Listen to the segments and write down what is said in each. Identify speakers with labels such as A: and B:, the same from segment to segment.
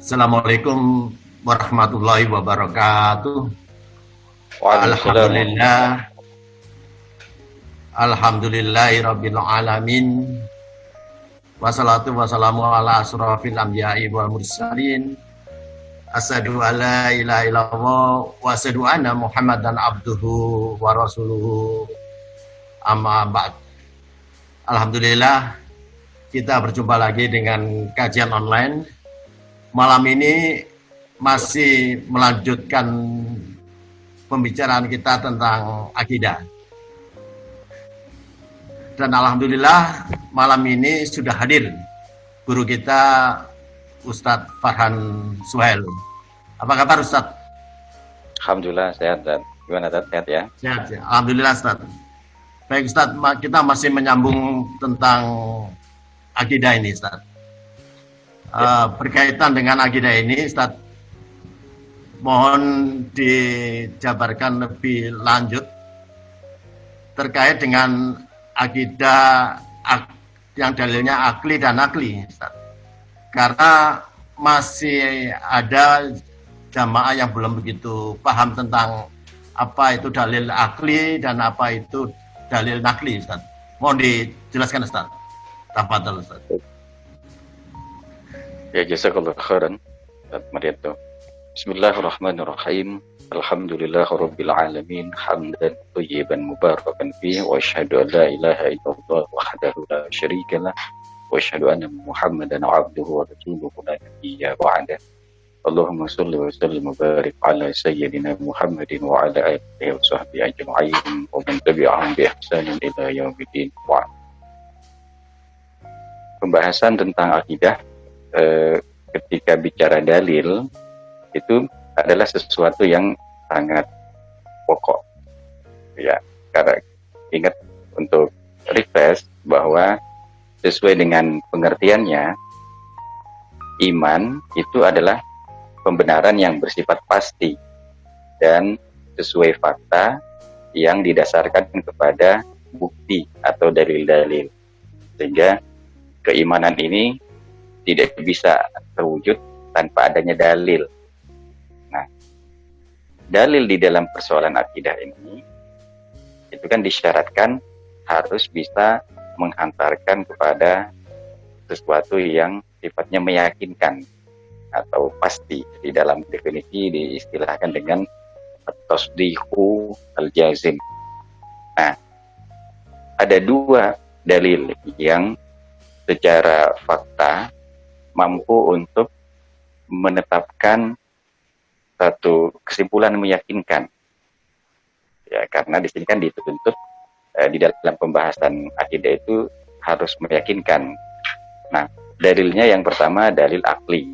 A: Assalamualaikum warahmatullahi wabarakatuh.
B: Waalaikumsalam.
A: Alhamdulillah, alhamdulillahirabbil alamin. Wassalatu wassalamu ala asrofil anbiya'i wal mursalin. Asyhadu alla ilaha illallah wa asyhadu anna Muhammadan abduhu wa rasuluhu. Amma ba'd. Alhamdulillah, kita berjumpa lagi dengan kajian online. Malam ini masih melanjutkan pembicaraan kita tentang akidah. Dan alhamdulillah malam ini sudah hadir guru kita Ustadz Farhan Suhail. Apa kabar Ustadz?
B: Alhamdulillah sehat dan gimana Tad? Sehat ya?
A: Sehat ya. Alhamdulillah Ustadz. Baik Ustadz, kita masih menyambung tentang akidah ini Ustadz. Berkaitan dengan akidah ini Ustadz, mohon dijabarkan lebih lanjut terkait dengan akidah yang dalilnya akli dan nakli, Ustaz. Karena masih ada jamaah yang belum begitu paham tentang apa itu dalil akli dan apa itu dalil nakli, Ustaz. Mohon dijelaskan, Ustaz. Tafadhol, Ustaz.
B: Ya, jazakallahu khairan. Mariato. Bismillahirrahmanirrahim. Alhamdulillahirabbil alamin, hamdan thayyiban mubarakan fihi, wa asyhadu an la ilaha illallah wahdahu la syarikalah, wa asyhadu anna Muhammadan 'abduhu wa rasuluhu la nabiyya ba'da. Allahumma shalli wa sallim wa barik ala sayyidina Muhammadin wa ala alihi wa sahbihi ajma'in wa man tabi'ahum bi ihsanin ila yaumiddin. Pembahasan tentang akidah ketika bicara dalil itu adalah sesuatu yang sangat pokok, ya. Karena ingat untuk refresh bahwa sesuai dengan pengertiannya, iman itu adalah pembenaran yang bersifat pasti dan sesuai fakta yang didasarkan kepada bukti atau dalil-dalil, sehingga keimanan ini tidak bisa terwujud tanpa adanya dalil. Dalil di dalam persoalan akidah ini itu kan disyaratkan harus bisa menghantarkan kepada sesuatu yang sifatnya meyakinkan atau pasti. Di dalam definisi diistilahkan dengan tasdiqu al-jazim. Nah, ada dua dalil yang secara fakta mampu untuk menetapkan satu kesimpulan meyakinkan, ya, karena di sini kan dituntut di dalam pembahasan akidah itu harus meyakinkan. Nah, dalilnya yang pertama dalil akli,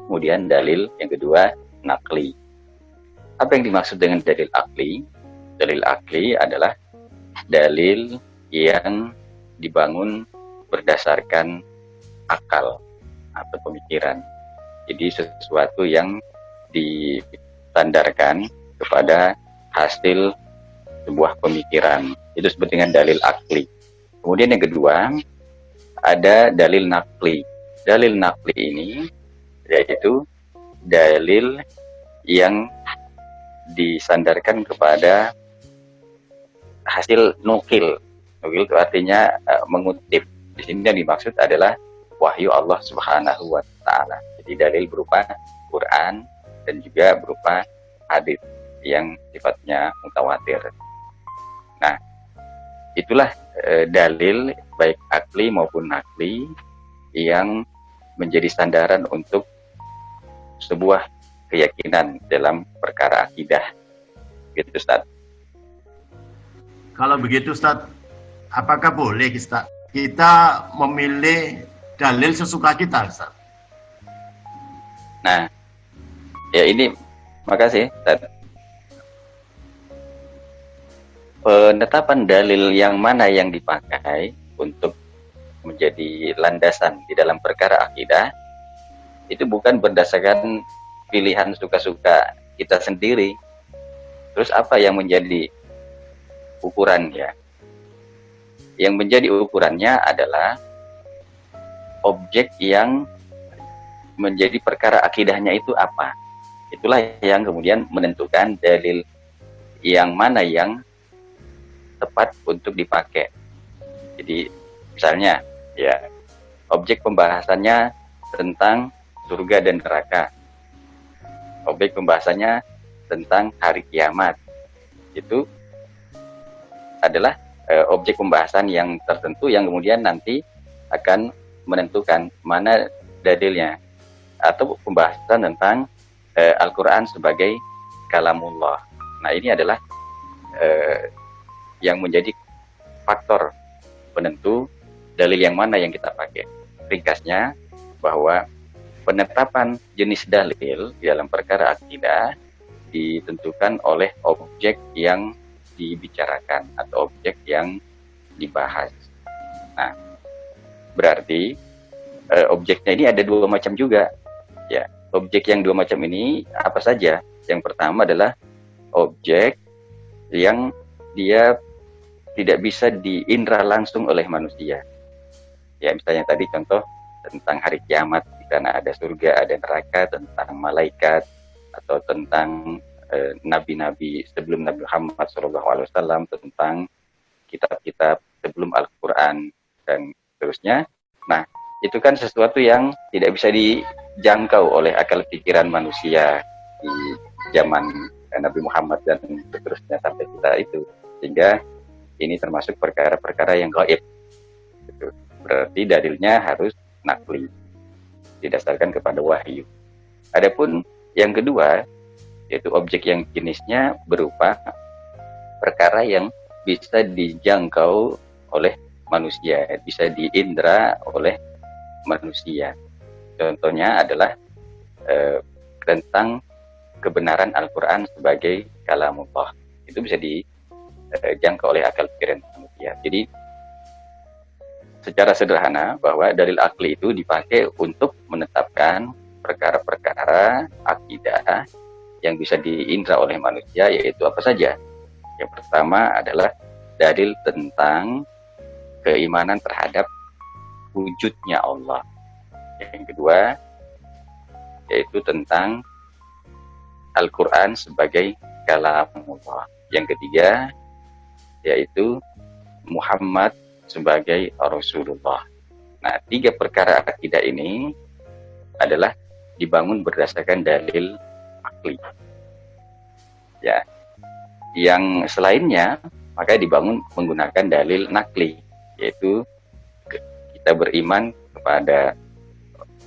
B: kemudian dalil yang kedua nakli. Apa yang dimaksud dengan dalil akli? Dalil akli adalah dalil yang dibangun berdasarkan akal atau pemikiran. Jadi sesuatu yang disandarkan kepada hasil sebuah pemikiran, itu disebut dengan dalil akli. Kemudian yang kedua ada dalil nakli. Dalil nakli ini yaitu dalil yang disandarkan kepada hasil nukil. Nukil itu artinya mengutip. Di sini yang dimaksud adalah wahyu Allah Subhanahu wa taala. Jadi dalil berupa Quran dan juga berupa hadits yang sifatnya mutawatir. Nah, itulah dalil baik akli maupun nakli yang menjadi sandaran untuk sebuah keyakinan dalam perkara akidah. Gitu, Ustaz.
A: Kalau begitu, Ustaz, apakah boleh kita memilih dalil sesuka kita, Ustaz?
B: Nah, ya ini, makasih. Penetapan dalil yang mana yang dipakai untuk menjadi landasan di dalam perkara akidah itu bukan berdasarkan pilihan suka-suka kita sendiri. Terus apa yang menjadi ukurannya? Yang menjadi ukurannya adalah objek yang menjadi perkara akidahnya itu apa. Itulah yang kemudian menentukan dalil yang mana yang tepat untuk dipakai. Jadi misalnya ya, objek pembahasannya tentang surga dan neraka, objek pembahasannya tentang hari kiamat, itu adalah objek pembahasan yang tertentu yang kemudian nanti akan menentukan mana dalilnya. Atau pembahasan tentang Al-Quran sebagai kalamullah. Nah, ini adalah yang menjadi faktor penentu dalil yang mana yang kita pakai. Ringkasnya, bahwa penetapan jenis dalil di dalam perkara akidah ditentukan oleh objek yang dibicarakan atau objek yang dibahas. Nah, berarti objeknya ini ada dua macam juga. Ya, objek yang dua macam ini apa saja? Yang pertama adalah objek yang dia tidak bisa diindra langsung oleh manusia. Ya, misalnya tadi contoh tentang hari kiamat, di sana ada surga, ada neraka, tentang malaikat, atau tentang nabi-nabi sebelum Nabi Muhammad SAW, tentang kitab-kitab sebelum Al-Quran, dan seterusnya. Nah, itu kan sesuatu yang tidak bisa dijangkau oleh akal pikiran manusia di zaman Nabi Muhammad dan seterusnya sampai kita itu. Sehingga ini termasuk perkara-perkara yang gaib. Gitu. Berarti dalilnya harus nakli, didasarkan kepada wahyu. Adapun yang kedua, yaitu objek yang jenisnya berupa perkara yang bisa dijangkau oleh manusia, bisa diindra oleh manusia. Contohnya adalah tentang kebenaran Al-Quran sebagai kalamullah. Itu bisa dijangkau oleh akal pikiran manusia. Jadi secara sederhana bahwa dalil akli itu dipakai untuk menetapkan perkara-perkara akidah yang bisa diindra oleh manusia, yaitu apa saja. Yang pertama adalah dalil tentang keimanan terhadap wujudnya Allah. Yang kedua yaitu tentang Al-Quran sebagai kalamullah. Yang ketiga yaitu Muhammad sebagai Rasulullah. Nah, tiga perkara akidah ini adalah dibangun berdasarkan dalil akli. Ya, yang selainnya maka dibangun menggunakan dalil nakli, yaitu kita beriman kepada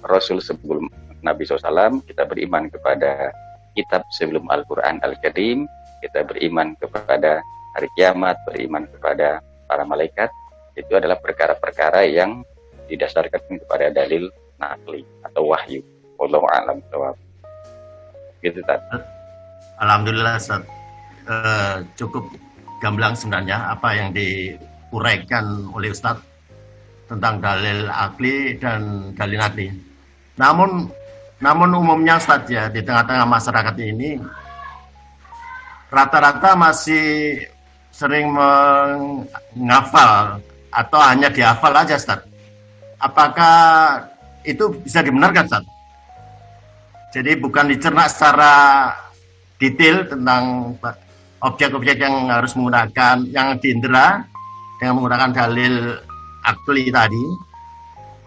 B: Rasul sebelum Nabi SAW, kita beriman kepada kitab sebelum Al-Quran Al-Karim, kita beriman kepada hari kiamat, beriman kepada para malaikat. Itu adalah perkara-perkara yang didasarkan kepada dalil nakli atau wahyu. Wallahu a'lam bishawab. Gitu, Tad.
A: Alhamdulillah, Ustaz. Cukup gamblang sebenarnya apa yang diuraikan oleh Ustaz tentang dalil akli dan dalil nakli. Namun umumnya, Ustaz, ya, di tengah-tengah masyarakat ini rata-rata masih sering menghafal atau hanya dihafal aja, Ustaz. Apakah itu bisa dibenarkan, Ustaz? Jadi bukan dicerna secara detail tentang objek-objek yang harus menggunakan, yang diindra dengan menggunakan dalil akli tadi.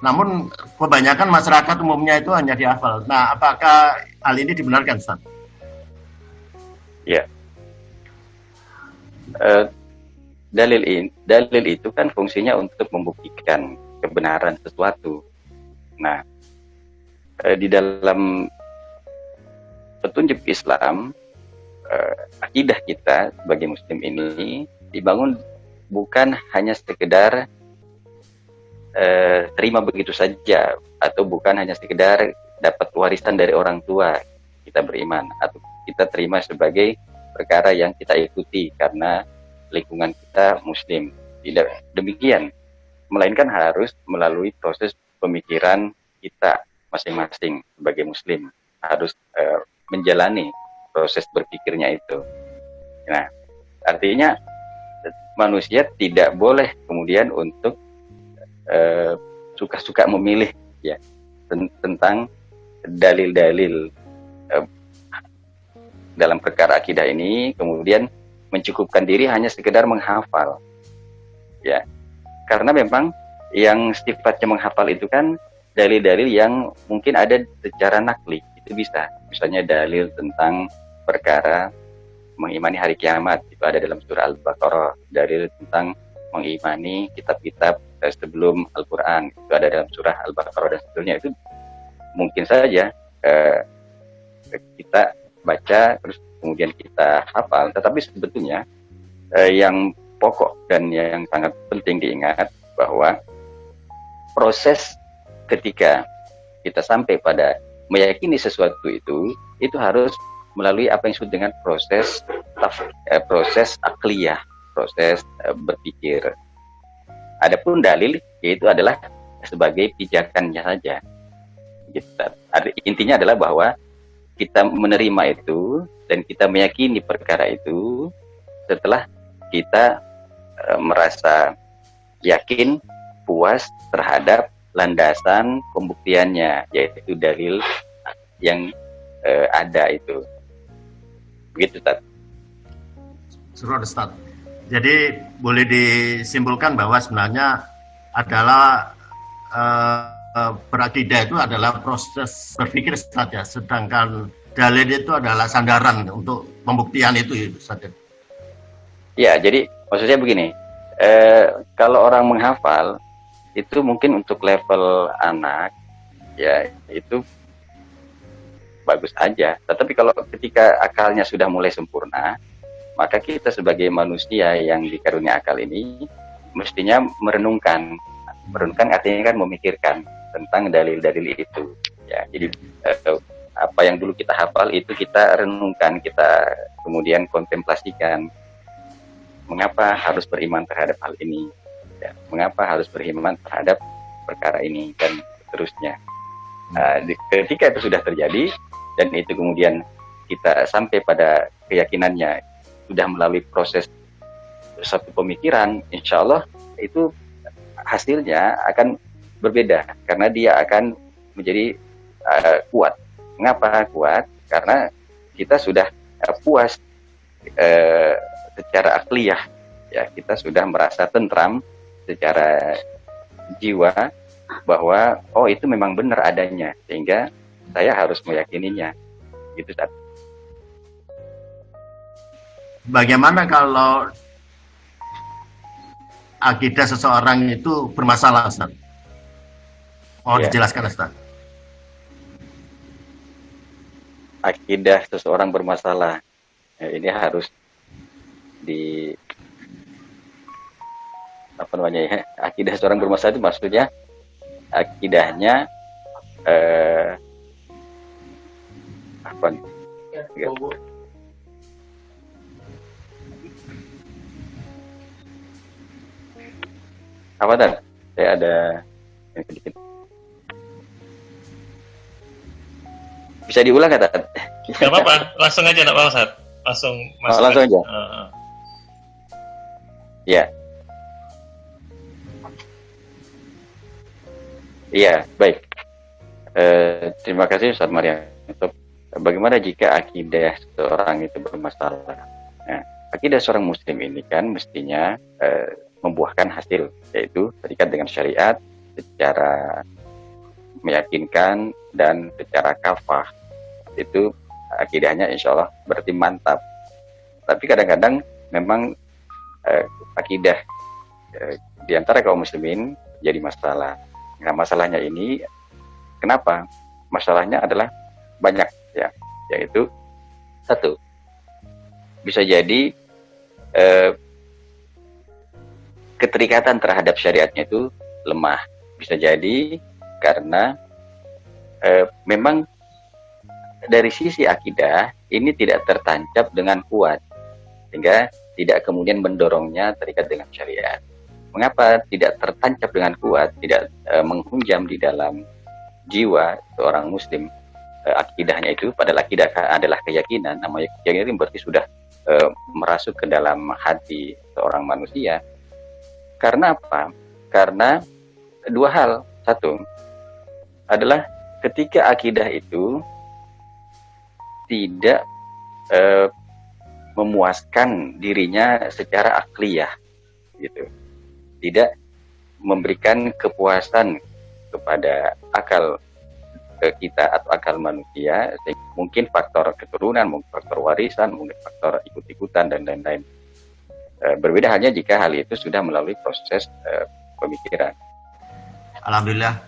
A: Namun kebanyakan masyarakat umumnya itu hanya dihafal. Nah, apakah hal ini dibenarkan, Ustaz?
B: Ya. Dalil itu kan fungsinya untuk membuktikan kebenaran sesuatu. Nah, di dalam petunjuk Islam, akidah kita sebagai Muslim ini dibangun bukan hanya sekedar terima begitu saja, atau bukan hanya sekedar dapat warisan dari orang tua kita beriman, atau kita terima sebagai perkara yang kita ikuti karena lingkungan kita Muslim. Tidak demikian, melainkan harus melalui proses pemikiran kita masing-masing sebagai Muslim, harus menjalani proses berpikirnya itu. Nah, artinya manusia tidak boleh kemudian untuk suka-suka memilih ya tentang dalil-dalil dalam perkara akidah ini, kemudian mencukupkan diri hanya sekedar menghafal, ya. Karena memang yang sifatnya menghafal itu kan dalil-dalil yang mungkin ada secara nakli, itu bisa. Misalnya dalil tentang perkara mengimani hari kiamat, itu ada dalam surah Al-Baqarah. Dalil tentang mengimani kitab-kitab sebelum Al-Quran, itu ada dalam surah Al-Baqarah dan seterusnya. Itu mungkin saja kita baca terus kemudian kita hafal, tetapi sebetulnya yang pokok dan yang sangat penting diingat bahwa proses ketika kita sampai pada meyakini sesuatu itu harus melalui apa yang disebut dengan proses akliyah, proses berpikir. Adapun dalil yaitu adalah sebagai pijakannya saja. Intinya adalah bahwa kita menerima itu dan kita meyakini perkara itu setelah kita merasa yakin, puas terhadap landasan pembuktiannya, yaitu dalil yang ada itu. Begitu, Ustaz.
A: Surah Ustaz. Jadi boleh disimpulkan bahwa sebenarnya adalah berakidah itu adalah proses berpikir saja, sedangkan dalil itu adalah sandaran untuk pembuktian itu saja.
B: Ya, jadi maksudnya begini, kalau orang menghafal itu mungkin untuk level anak, ya itu bagus aja. Tetapi kalau ketika akalnya sudah mulai sempurna, maka kita sebagai manusia yang dikarunia akal ini mestinya merenungkan. Merenungkan artinya kan memikirkan tentang dalil-dalil itu. Ya, jadi apa yang dulu kita hafal itu kita renungkan, kita kemudian kontemplasikan. Mengapa harus beriman terhadap hal ini? Ya, mengapa harus beriman terhadap perkara ini dan seterusnya. Ketika itu sudah terjadi dan itu kemudian kita sampai pada keyakinannya sudah melalui proses satu pemikiran, insya Allah itu hasilnya akan berbeda karena dia akan menjadi kuat. Mengapa kuat? Karena kita sudah puas secara akliyah, ya, kita sudah merasa tentram secara jiwa bahwa oh itu memang benar adanya, sehingga saya harus meyakininya, gitu, Ustaz.
A: Bagaimana kalau akidah seseorang itu bermasalah, Ustaz? Dijelaskan, Ustaz.
B: Akidah seseorang bermasalah, ya, ini harus akidah seorang bermasalah itu maksudnya akidahnya apa dan saya ada yang sedikit bisa diulang kata?
C: Gak apa-apa, langsung aja nak Ustaz. Langsung
B: aja. Ya. Iya, baik. Terima kasih Ustaz Maryam. Bagaimana jika akidah seorang itu bermasalah? Nah, akidah seorang muslim ini kan mestinya membuahkan hasil, yaitu terikat dengan syariat secara meyakinkan dan secara kafah. Itu akidahnya insya Allah berarti mantap. Tapi kadang-kadang memang akidah di antara kaum muslimin jadi masalah. Nah, masalahnya ini kenapa? Masalahnya adalah banyak, ya, yaitu satu, bisa jadi keterikatan terhadap syariatnya itu lemah. Bisa jadi karena memang dari sisi akidah ini tidak tertancap dengan kuat, sehingga tidak kemudian mendorongnya terikat dengan syariat. Mengapa tidak tertancap dengan kuat, tidak menghunjam di dalam jiwa seorang muslim akidahnya itu? Padahal akidah adalah keyakinan, namanya keyakinan berarti sudah merasuk ke dalam hati seorang manusia. Karena apa? Karena dua hal. Satu adalah ketika akidah itu tidak memuaskan dirinya secara akliyah gitu, tidak memberikan kepuasan kepada akal kita atau akal manusia, mungkin faktor keturunan, mungkin faktor warisan, mungkin faktor ikut-ikutan dan lain-lain. Berbeda halnya jika hal itu sudah melalui proses pemikiran.
A: Alhamdulillah.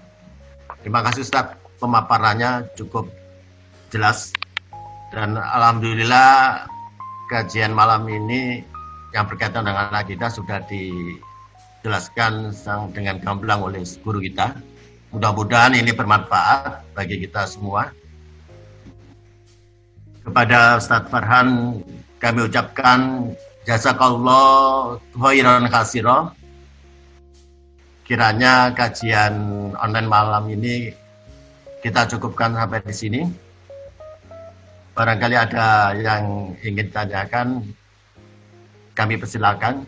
A: Terima kasih Ustaz, pemaparannya cukup jelas. Dan alhamdulillah kajian malam ini yang berkaitan dengan akidah sudah dijelaskan dengan gamblang oleh guru kita. Mudah-mudahan ini bermanfaat bagi kita semua. Kepada Ustadz Farhan kami ucapkan jazakallah khairan katsira. Kiranya kajian online malam ini kita cukupkan sampai di sini. Barangkali ada yang ingin tanyakan, kami persilakan.